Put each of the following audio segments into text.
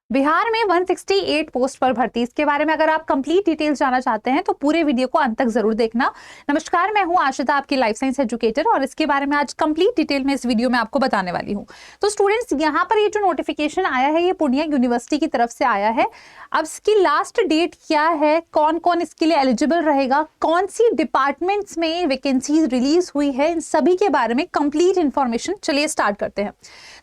बिहार में 168 पोस्ट पर भर्ती, इसके बारे में अगर आप कंप्लीट डिटेल्स जानना चाहते हैं तो पूरे वीडियो को अंत तक जरूर देखना। नमस्कार, मैं हूं आशिता, आपकी लाइफ साइंस एजुकेटर, और इसके बारे में आज कंप्लीट डिटेल में इस वीडियो में आपको बताने वाली हूं। तो स्टूडेंट्स, यहाँ पर ये जो नोटिफिकेशन आया है ये पूर्णिया यूनिवर्सिटी की तरफ से आया है। अब इसकी लास्ट डेट क्या है, कौन कौन इसके लिए एलिजिबल रहेगा, कौन सी डिपार्टमेंट्स में वैकेंसीज रिलीज हुई है, इन सभी के बारे में कंप्लीट इन्फॉर्मेशन चलिए स्टार्ट करते हैं।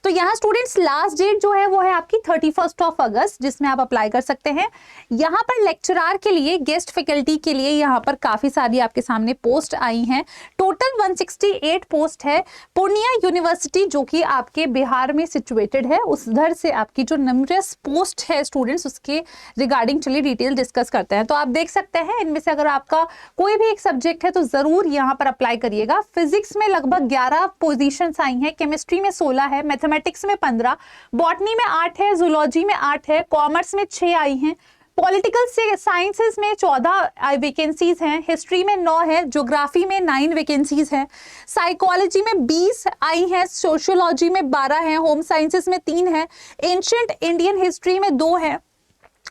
तो यहाँ स्टूडेंट्स लास्ट डेट जो है वो है आपकी 31 अगस्त, जिसमें आप अप्लाई कर सकते हैं। यहाँ पर लेक्चरर के लिए, गेस्ट फैकल्टी के लिए यहाँ पर काफी सारी आपके सामने पोस्ट आई हैं। टोटल 168 पोस्ट है। पूर्णिया यूनिवर्सिटी जो कि आपके बिहार में सिचुएटेड है, उधर से आपकी जो नंबरस पोस्ट है स्टूडेंट्स, उसके रिगार्डिंग चलिए डिटेल डिस्कस करते हैं। तो आप देख सकते हैं इनमें से अगर आपका कोई भी एक सब्जेक्ट है तो जरूर यहाँ पर अप्लाई करिएगा। फिजिक्स में लगभग 11 पोजीशंस आई हैं, केमिस्ट्री में 16 है, मैथमेटिक्स में 15, बॉटनी में 8 है, जूलॉजी में 8 है, कॉमर्स में 6 आई हैं, पॉलिटिकल से साइंसेस में 14 वैकेंसीज हैं, हिस्ट्री में 9 है, ज्योग्राफी में 9 वैकेंसीज हैं, साइकोलॉजी में 20 आई हैं, सोशियोलॉजी में 12 हैं, होम साइंसेस में 3 है, एंशिएंट इंडियन हिस्ट्री में 2 है,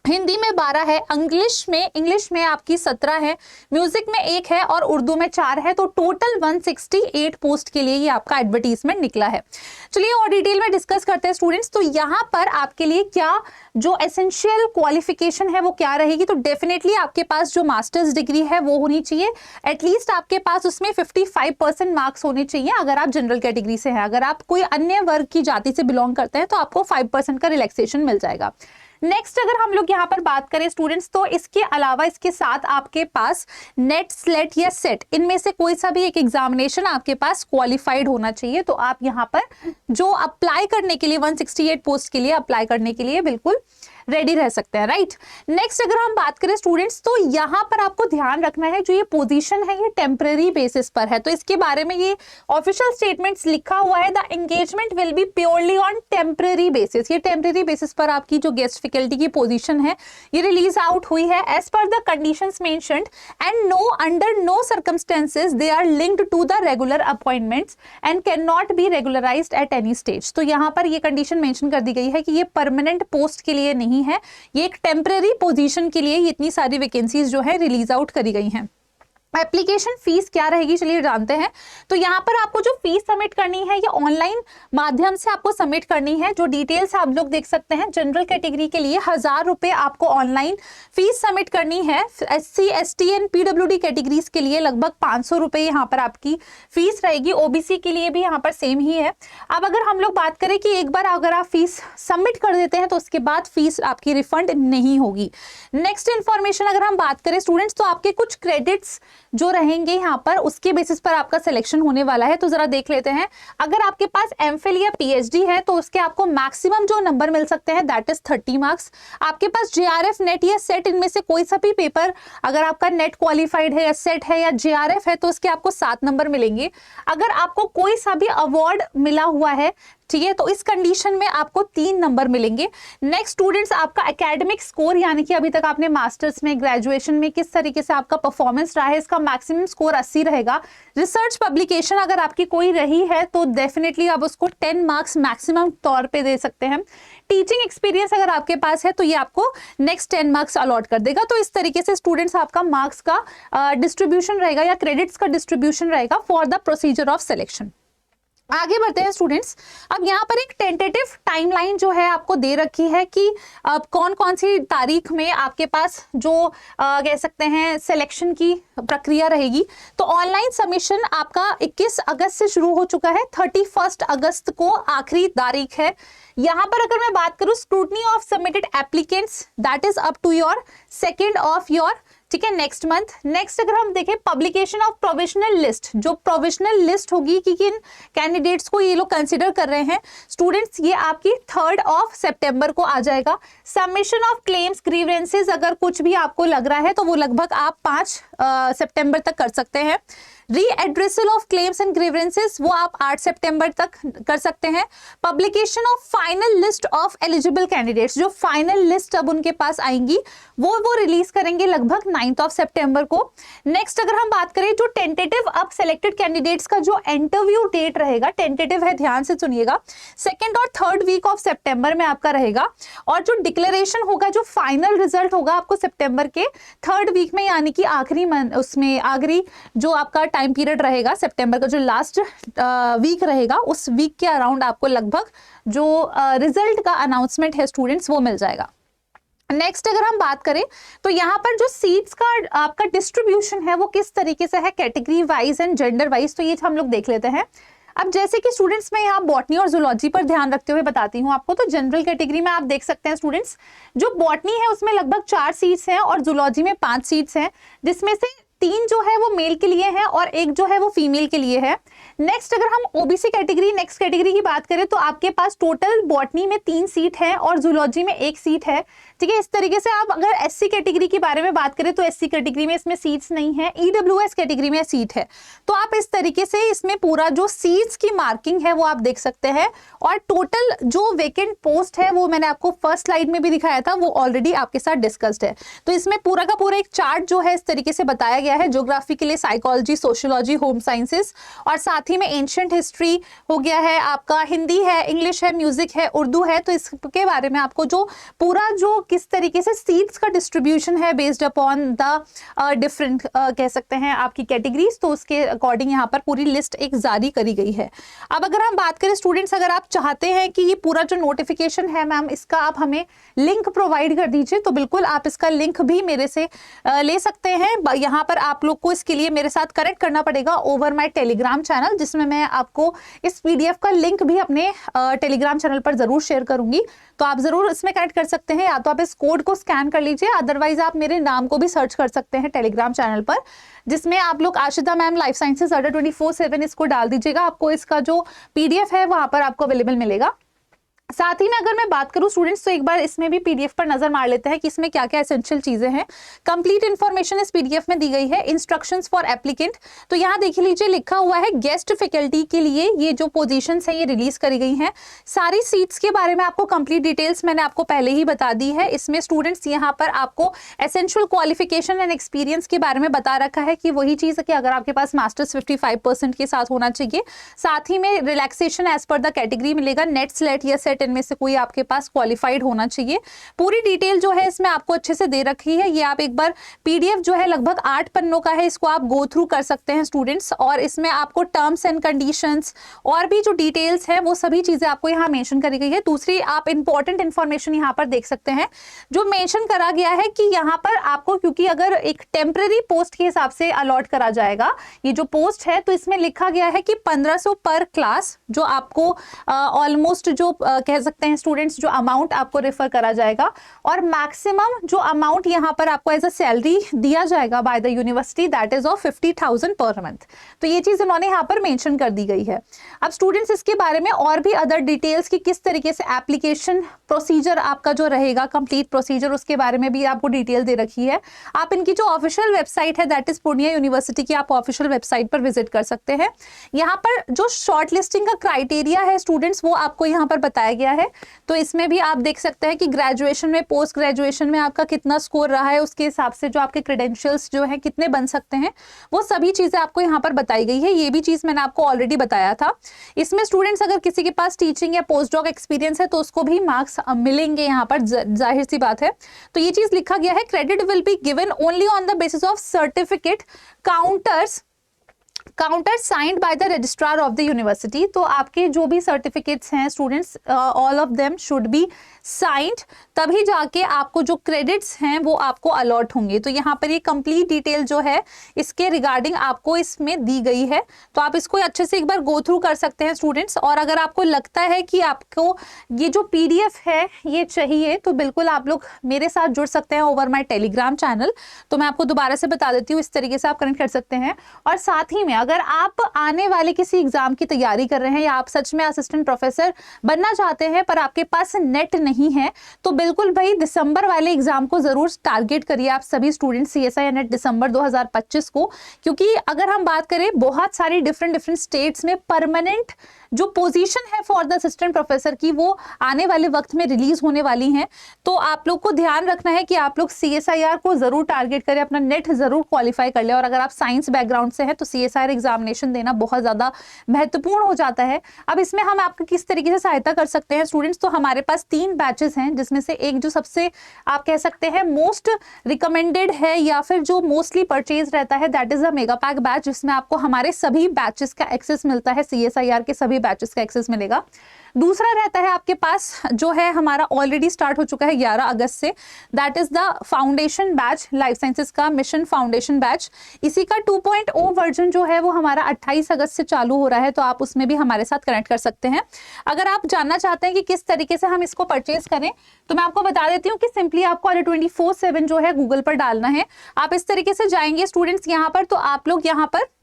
हिंदी में 12 है, इंग्लिश में आपकी 17 है, म्यूजिक में 1 है और उर्दू में 4 है। तो टोटल 168 पोस्ट के लिए ये आपका एडवर्टीजमेंट निकला है। चलिए और डिटेल में डिस्कस करते हैं स्टूडेंट्स। तो यहाँ पर आपके लिए क्या जो एसेंशियल क्वालिफिकेशन है वो क्या रहेगी, तो डेफिनेटली आपके पास जो मास्टर्स डिग्री है वो होनी चाहिए। एटलीस्ट आपके पास उसमें 55% मार्क्स होने चाहिए अगर आप जनरल कैटेगरी से हैं। अगर आप कोई अन्य वर्ग की जाति से बिलोंग करते हैं तो आपको 5% का रिलैक्सेशन मिल जाएगा। नेक्स्ट अगर हम लोग यहाँ पर बात करें स्टूडेंट्स, तो इसके अलावा इसके साथ आपके पास नेट, स्लेट या सेट, इनमें से कोई सा भी एक एग्जामिनेशन आपके पास क्वालिफाइड होना चाहिए। तो आप यहाँ पर जो अप्लाई करने के लिए 168 पोस्ट के लिए अप्लाई करने के लिए बिल्कुल रेडी रह सकते हैं, राइट। नेक्स्ट अगर हम बात करें स्टूडेंट्स, तो यहाँ पर आपको ध्यान रखना है जो ये पोजीशन है ये टेम्परेरी बेसिस पर है। तो इसके बारे में ये ऑफिशियल स्टेटमेंट्स लिखा हुआ है, the engagement will be purely on temporary basis. ये टेम्परेरी बेसिस पर आपकी जो गेस्ट फैकल्टी की पोजीशन है ये रिलीज आउट हुई है एज पर the conditions mentioned and no under no circumstances they are linked to the regular appointments and can not be regularized at any stage. तो यहाँ पर ये कंडीशन मेंशन कर दी गई है कि ये परमानेंट पोस्ट के लिए नहीं है, ये एक टेम्परेरी पोजीशन के लिए इतनी सारी वैकेंसीज जो है रिलीज आउट करी गई हैं। एप्लीकेशन फीस क्या रहेगी चलिए जानते हैं। तो यहाँ पर आपको जो फीस सबमिट करनी है ये ऑनलाइन माध्यम से आपको सबमिट करनी है। जो डिटेल्स आप लोग देख सकते हैं, जनरल कैटेगरी के लिए 1000 रुपए आपको ऑनलाइन फीस सबमिट करनी है। SC, ST and PWD categories के लिए लगभग 500 रुपए यहाँ पर आपकी फीस रहेगी। OBC के लिए भी यहाँ पर सेम ही है। अब अगर हम लोग बात करें कि एक बार अगर आप फीस सबमिट कर देते हैं तो उसके बाद फीस आपकी रिफंड नहीं होगी। नेक्स्ट इन्फॉर्मेशन अगर हम बात करें स्टूडेंट्स, तो आपके कुछ क्रेडिट्स जो रहेंगे यहाँ पर उसके बेसिस पर आपका सिलेक्शन होने वाला है। तो जरा देख लेते हैं। अगर आपके पास MPhil या PhD है तो उसके आपको मैक्सिमम जो नंबर मिल सकते हैं दैट इज 30 मार्क्स। आपके पास JRF, नेट या सेट, इनमें से कोई सा भी पेपर अगर आपका नेट क्वालिफाइड है या सेट है या JRF है तो उसके आपको 7 नंबर मिलेंगे। अगर आपको कोई सा भी अवार्ड मिला हुआ है, ठीक है, तो इस कंडीशन में आपको 3 नंबर मिलेंगे। नेक्स्ट स्टूडेंट्स, आपका एकेडमिक स्कोर, यानी कि अभी तक आपने मास्टर्स में, ग्रेजुएशन में किस तरीके से आपका परफॉर्मेंस रहा है, इसका मैक्सिमम स्कोर 80 रहेगा। रिसर्च पब्लिकेशन अगर आपकी कोई रही है तो डेफिनेटली आप उसको 10 मार्क्स मैक्सिमम तौर पे दे सकते हैं। टीचिंग एक्सपीरियंस अगर आपके पास है तो ये आपको नेक्स्ट 10 मार्क्स अलॉट कर देगा। तो इस तरीके से स्टूडेंट्स आपका मार्क्स का डिस्ट्रीब्यूशन रहेगा या क्रेडिट्स का डिस्ट्रीब्यूशन रहेगा for the procedure of selection. आगे बढ़ते हैं स्टूडेंट्स। अब यहाँ पर एक टेंटेटिव टाइमलाइन जो है आपको दे रखी है कि अब कौन कौन सी तारीख में आपके पास जो कह सकते हैं सिलेक्शन की प्रक्रिया रहेगी। तो ऑनलाइन सबमिशन आपका 21 अगस्त से शुरू हो चुका है, 31 अगस्त को आखिरी तारीख है। यहाँ पर अगर मैं बात करूँ scrutiny of submitted applicants that is up to your 2 of your, ठीक है, नेक्स्ट मंथ। नेक्स्ट अगर हम देखें पब्लिकेशन ऑफ प्रोविजनल लिस्ट, जो प्रोविजनल लिस्ट होगी कि किन कैंडिडेट्स को ये लोग कंसिडर कर रहे हैं स्टूडेंट्स, ये आपकी 3 सितंबर को आ जाएगा। सबमिशन ऑफ क्लेम्स, ग्रीवेंसेस, अगर कुछ भी आपको लग रहा है तो वो लगभग आप 5 सितंबर तक कर सकते हैं। रीएड्रेसल ऑफ क्लेम्स एंड ग्रीवेंसेस वो आप 8 सितंबर तक कर सकते हैं। Publication of final list of eligible candidates, जो फाइनल लिस्ट अब उनके पास आएंगी वो रिलीज करेंगे लगभग 9 सितंबर को। नेक्स्ट अगर हम बात करें जो टेंटेटिव अब सेलेक्टेड कैंडिडेट्स का जो इंटरव्यू डेट रहेगा, टेंटेटिव है, ध्यान से सुनिएगा, 2nd और 3rd वीक ऑफ सितंबर में आपका रहेगा। और जो डिक्लेरेशन होगा, जो फाइनल रिजल्ट होगा आपको सितंबर के 3rd वीक में, यानी कि आखिरी जो आपका टाइम पीरियड रहेगा, सितंबर का जो लास्ट वीक रहेगा, उस वीक के अराउंड आपको लगभग जो रिजल्ट का अनाउंसमेंट है स्टूडेंट्स वो मिल जाएगा। नेक्स्ट अगर हम बात करें तो यहाँ पर जो सीट्स का आपका डिस्ट्रीब्यूशन है वो किस तरीके से है, category wise and gender wise, तो ये हम लोग देख लेते हैं। अब जैसे कि स्टूडेंट्स मैं यहाँ बॉटनी और जूलॉजी पर ध्यान रखते हुए बताती हूँ आपको, तो जनरल कैटेगरी में आप देख सकते हैं स्टूडेंट्स, जो बॉटनी है उसमें लगभग 4 सीट्स हैं और जूलॉजी में 5 सीट्स हैं, जिसमें से 3 जो है वो मेल के लिए है और 1 जो है वो फीमेल के लिए है। नेक्स्ट अगर हम ओबीसी कैटेगरी, नेक्स्ट कैटेगरी की बात करें तो आपके पास टोटल बॉटनी में 3 सीट है और जूलॉजी में 1 सीट है, ठीक है। इस तरीके से आप अगर एससी कैटेगरी के बारे में बात करें तो एससी कैटेगरी में इसमें सीट्स नहीं है, ईडब्ल्यूएस कैटेगरी में सीट है। तो आप इस तरीके से इसमें पूरा जो सीट्स की मार्किंग है वो आप देख सकते हैं। और टोटल जो वेकेंट पोस्ट है वो मैंने आपको फर्स्ट स्लाइड में भी दिखाया था, वो ऑलरेडी आपके साथ डिस्कस्ड है। तो इसमें पूरा का पूरा एक चार्ट जो है इस तरीके से बताया गया है, ज्योग्राफी के लिए साइकोलॉजी, सोशियोलॉजी, होम साइंसेस, और साथ ही में एंशिएंट हिस्ट्री हो गया है, आपका हिंदी है, इंग्लिश है, म्यूजिक है, उर्दू है। तो इसके बारे में आपको जो पूरा जो किस तरीके से सीट्स का डिस्ट्रीब्यूशन है बेस्ड अपॉन द डिफरेंट कह सकते हैं आपकी कैटेगरीज, तो उसके अकॉर्डिंग यहाँ पर पूरी लिस्ट एक जारी करी गई है। अब अगर हम बात करें स्टूडेंट्स, अगर आप चाहते हैं कि ये पूरा जो नोटिफिकेशन है मैम इसका आप हमें लिंक प्रोवाइड कर दीजिए, तो बिल्कुल आप इसका लिंक भी मेरे से ले सकते हैं। यहाँ पर आप लोग को इसके लिए मेरे साथ कनेक्ट करना पड़ेगा ओवर माय टेलीग्राम चैनल, जिसमें मैं आपको इस पीडीएफ का लिंक भी अपने टेलीग्राम चैनल पर जरूर शेयर करूंगी। तो आप जरूर इसमें कनेक्ट कर सकते हैं, या तो आप इस कोड को स्कैन कर लीजिए, अदरवाइज आप मेरे नाम को भी सर्च कर सकते हैं टेलीग्राम चैनल पर, जिसमें आप लोग आशिता मैम लाइफ साइंसेस अड्डा 24/7 इसको डाल दीजिएगा, आपको इसका जो पीडीएफ है वहां पर आपको अवेलेबल मिलेगा। साथ ही में अगर मैं बात करूं स्टूडेंट्स, तो एक बार इसमें भी पीडीएफ पर नजर मार लेते हैं कि इसमें क्या क्या एसेंशियल चीजें हैं। कंप्लीट इन्फॉर्मेशन इस पीडीएफ में दी गई है। इंस्ट्रक्शंस फॉर एप्लीकेंट, तो यहाँ देख लीजिए लिखा हुआ है गेस्ट फैकल्टी के लिए ये जो पोजीशंस हैं ये रिलीज करी गई हैं। सारी सीट्स के बारे में आपको कंप्लीट डिटेल्स मैंने आपको पहले ही बता दी है। इसमें स्टूडेंट्स यहाँ पर आपको एसेंशियल क्वालिफिकेशन एंड एक्सपीरियंस के बारे में बता रखा है कि वही चीज है कि अगर आपके पास मास्टर्स 55% के साथ होना चाहिए। साथ ही में रिलैक्सेशन एज पर द कैटेगरी मिलेगा, नेट, स्लेट या सेट इनमें से कोई आपके पास क्वालिफाइड होना चाहिए। पूरी डिटेल जो है इसमें आपको अच्छे से दे रखी है। ये आप एक बार पीडीएफ जो है लगभग 8 पन्नों का है, इसको आप गो थ्रू कर सकते हैं स्टूडेंट्स, और इसमें आपको टर्म्स एंड कंडीशंस और भी जो डिटेल्स है वो सभी चीजें आपको यहाँ मेंशन करी गई है। दूसरी आप इंपॉर्टेंट इंफॉर्मेशन यहाँ पर देख सकते हैं जो मेंशन करा गया है कि यहाँ पर आपको, क्योंकि अगर एक टेम्पररी पोस्ट के हिसाब से अलॉट करा जाएगा ये जो पोस्ट है, तो इसमें लिखा गया है कि 1500 पर क्लास जो आपको ऑलमोस्ट जो कह सकते हैं स्टूडेंट्स जो अमाउंट आपको रेफर करा जाएगा, और मैक्सिमम जो अमाउंट यहाँ पर आपको एज अ सैलरी दिया जाएगा by the university that is of 50,000 per month. तो ये चीज इन्होंने यहाँ पर मेंशन कर दी गई है। अब स्टूडेंट्स इसके बारे में और भी अदर डिटेल्स की किस तरीके से एप्लीकेशन प्रोसीजर आपका जो रहेगा, कंप्लीट प्रोसीजर, उसके बारे में भी आपको डिटेल दे रखी है। आप इनकी जो ऑफिशियल वेबसाइट है दैट इज पूर्णिया यूनिवर्सिटी की, आप ऑफिशियल वेबसाइट पर विजिट कर सकते हैं। यहाँ पर जो शॉर्ट लिस्टिंग का क्राइटेरिया है स्टूडेंट्स वो आपको यहाँ पर बताया गया है। तो इसमें भी आप देख सकते हैं कि ग्रेजुएशन में, पोस्ट ग्रेजुएशन में आपका कितना स्कोर रहा है, उसके हिसाब से जो आपके क्रेडेंशियल्स जो हैं कितने बन सकते हैं, वो सभी चीजें आपको यहाँ पर बताई गई है। ये भी चीज मैंने आपको ऑलरेडी बताया था। इसमें स्टूडेंट्स अगर किसी के पास टीचिंग या पोस्ट डॉक एक्सपीरियंस है तो उसको भी मार्क्स मिलेंगे यहाँ पर, जाहिर सी बात है। तो ये चीज लिखा गया है, credit will be given only on the basis of certificate counter signed by the registrar of the university. तो आपके जो भी सर्टिफिकेट्स हैं students, all of them should be signed, तभी जाके आपको जो क्रेडिट्स हैं वो आपको अलॉट होंगे। तो यहाँ पर ये कंप्लीट डिटेल जो है इसके रिगार्डिंग आपको इसमें दी गई है। तो आप इसको अच्छे से एक बार गो थ्रू कर सकते हैं स्टूडेंट्स। और अगर आपको लगता है कि आपको ये जो पीडीएफ है ये चाहिए, तो बिल्कुल आप लोग मेरे साथ जुड़ सकते हैं ओवर माई टेलीग्राम चैनल। तो मैं आपको दोबारा से बता देती हूँ, इस तरीके से आप कनेक्ट कर सकते हैं। और साथ ही में अगर आप आने वाले किसी एग्जाम की तैयारी कर रहे हैं या आप सच में असिस्टेंट प्रोफेसर बनना चाहते हैं पर आपके पास नेट नहीं है, तो बिल्कुल भाई दिसंबर वाले एग्जाम को जरूर टारगेट करिए आप सभी स्टूडेंट, CSI नेट दिसंबर 2025 को। क्योंकि अगर हम बात करें बहुत सारी डिफरेंट स्टेट्स में परमानेंट जो पोजीशन है फॉर द असिस्टेंट प्रोफेसर की वो आने वाले वक्त में रिलीज होने वाली हैं। तो आप लोग को ध्यान रखना है कि आप लोग CSIR को जरूर टारगेट करें, अपना नेट जरूर क्वालिफाई कर ले। और अगर आप साइंस बैकग्राउंड से हैं तो CSIR एग्जामिनेशन देना बहुत ज्यादा महत्वपूर्ण हो जाता है। अब इसमें हम आपको किस तरीके से सहायता कर सकते हैं स्टूडेंट्स, तो हमारे पास 3 बैचेस हैं, जिसमें से एक जो सबसे आप कह सकते हैं मोस्ट रिकमेंडेड है या फिर जो मोस्टली परचेज रहता है, that is a mega pack batch, जिसमें आपको हमारे सभी बैचेस का एक्सेस मिलता है, CSIR के सभी बैचेस का एक्सेस मिलेगा। दूसरा रहता है आपके पास जो है हमारा ऑलरेडी स्टार्ट हो चुका है 11 अगस्त से, that is the foundation batch, life sciences का मिशन फाउंडेशन बैच। इसी का 2.0 वर्जन जो है वो हमारा 28 अगस्त से चालू हो रहा है, तो आप उसमें भी हमारे साथ कनेक्ट कर सकते हैं। अगर आप जानना चाहते हैं कि किस तरीके से हम इसको परचेज करें, तो मैं आपको बता देती हूँ कि सिंपली आपको 24/7 जो है गूगल पर डालना है। आप इस तरीके से जाएंगे स्टूडेंट्स यहाँ पर, तो आप लोग यहाँ पर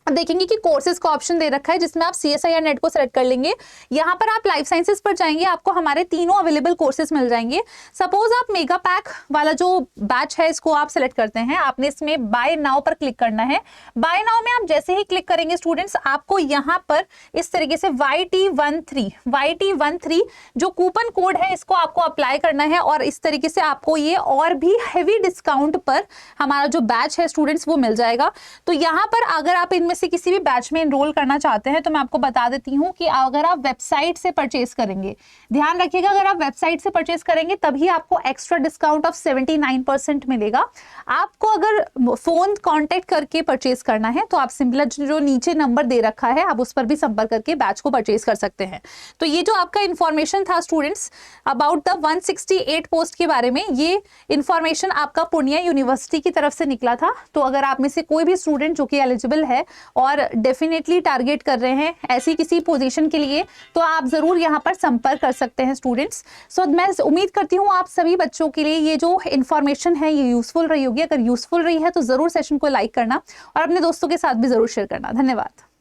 देखेंगे कि कोर्सेज का ऑप्शन दे रखा है, जिसमें आप CSIR नेट को सेलेक्ट कर लेंगे। यहाँ पर आप लाइफ साइंसेस पर जाएंगे, आपको हमारे तीनों अवेलेबल कोर्सेज मिल जाएंगे। सपोज आप मेगा पैक वाला जो बैच है इसको आप सेलेक्ट करते हैं, आपने इसमें बाय नाउ पर क्लिक करना है। बाय नाउ में आप जैसे ही क्लिक करेंगे स्टूडेंट्स, आपको यहाँ पर इस तरीके से YT13 जो कूपन कोड है इसको आपको अप्लाई करना है, और इस तरीके से आपको ये और भी हैवी डिस्काउंट पर हमारा जो बैच है स्टूडेंट्स वो मिल जाएगा। तो यहाँ पर अगर आप इनमें से किसी भी बैच में एनरोल करना चाहते हैं तो मैं आपको बता देती हूं कि अगर आप वेबसाइट से परचेज करेंगे, ध्यान रखिएगा अगर आप वेबसाइट से परचेज करेंगे तभी आपको एक्स्ट्रा डिस्काउंट ऑफ 79% मिलेगा। आपको अगर फोन कांटेक्ट करके परचेज करना है तो आप सिंपल जो नीचे नंबर दे रखा है आप उस पर भी संपर्क करके बैच को परचेज कर सकते हैं। तो ये जो आपका इंफॉर्मेशन था स्टूडेंट्स अबाउट द 168 पोस्ट के बारे में, ये इंफॉर्मेशन आपका पूर्णिया यूनिवर्सिटी की तरफ से निकला था। तो अगर आप में से कोई भी स्टूडेंट जो कि एलिजिबल है और डेफिनेटली टारगेट कर रहे हैं ऐसी किसी पोजीशन के लिए, तो आप जरूर यहाँ पर संपर्क कर सकते हैं स्टूडेंट्स। सो मैं उम्मीद करती हूँ आप सभी बच्चों के लिए ये जो इन्फॉर्मेशन है ये यूजफुल रही होगी। अगर यूजफुल रही है तो जरूर सेशन को लाइक करना और अपने दोस्तों के साथ भी जरूर शेयर करना। धन्यवाद।